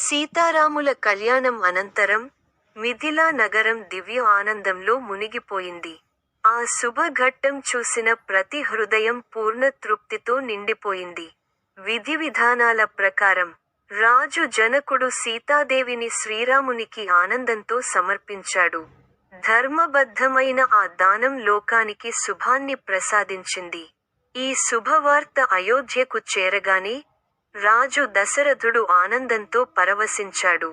సీతారాముల కళ్యాణం అనంతరం మిథిలా నగరం దివ్య ఆనందంలో మునిగిపోయింది. ఆ శుభఘట్టం చూసిన ప్రతి హృదయం పూర్ణ తృప్తితో నిండిపోయింది. విధి విధానాల ప్రకారం రాజు జనకుడు సీతాదేవిని శ్రీరామునికి ఆనందంతో సమర్పించాడు. ధర్మబద్ధమైన ఆ దానం లోకానికి శుభాన్ని ప్రసాదించింది. ఈ శుభవార్త అయోధ్యకు చేరగానే రాజు దశరథుడు ఆనందంతో పరవశించాడు.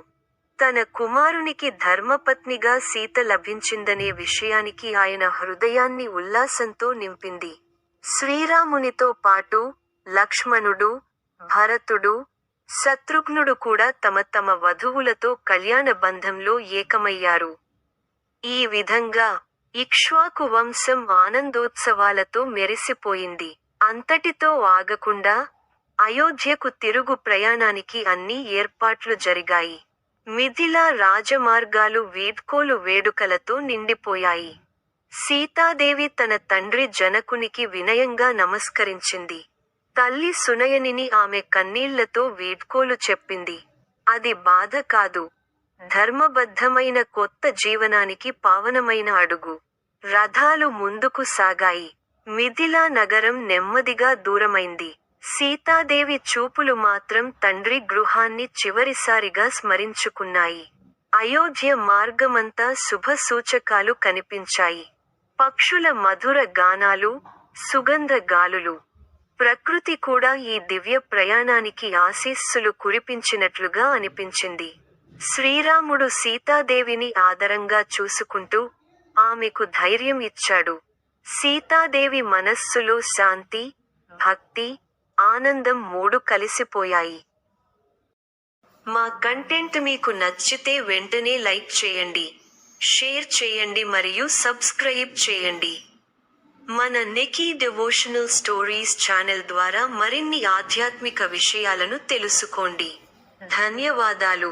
తన కుమారునికి ధర్మపత్నిగా సీత లభించిందనే విషయానికి ఆయన హృదయాన్ని ఉల్లాసంతో నింపింది. శ్రీరామునితో పాటు లక్ష్మణుడు, భరతుడు, శత్రుఘ్నుడు కూడా తమ తమ వధువులతో కళ్యాణ బంధంలో ఏకమయ్యారు. ఈ విధంగా ఇక్ష్వాకు వంశం ఆనందోత్సవాలతో మెరిసిపోయింది. అంతటితో ఆగకుండా అయోధ్యకు తిరుగు ప్రయాణానికి అన్ని ఏర్పాట్లు జరిగాయి. మిథిలా రాజమార్గాలు వీడ్కోలు వేడుకలతో నిండిపోయాయి. సీతాదేవి తన తండ్రి జనకునికి వినయంగా నమస్కరించింది. తల్లి సునయనిని ఆమె కన్నీళ్లతో వీడ్కోలు చెప్పింది. అది బాధ కాదు, ధర్మబద్ధమైన కొత్త జీవనానికి పావనమైన అడుగు. రథాలు ముందుకు సాగాయి. మిథిలా నగరం నెమ్మదిగా దూరమైంది. సీతాదేవి చూపులు మాత్రం తండ్రి గృహాన్ని చివరిసారిగా స్మరించుకున్నాయి. అయోధ్య మార్గమంతా శుభ సూచకాలు కనిపించాయి. పక్షుల మధుర గానాలు, సుగంధ గాలులు. ప్రకృతి కూడా ఈ దివ్య ప్రయాణానికి ఆశీస్సులు కురిపించినట్లుగా అనిపించింది. శ్రీరాముడు సీతాదేవిని ఆదరంగా చూసుకుంటూ ఆమెకు ధైర్యం ఇచ్చాడు. సీతాదేవి మనస్సులో శాంతి, భక్తి, ఆనందం మూడు కలిసిపోయాయి. మా కంటెంట్ మీకు నచ్చితే వెంటనే లైక్ చేయండి, షేర్ చేయండి మరియు సబ్స్క్రైబ్ చేయండి. మన నెకీ డివోషనల్ స్టోరీస్ ఛానల్ ద్వారా మరిన్ని ఆధ్యాత్మిక విషయాలను తెలుసుకోండి. ధన్యవాదాలు.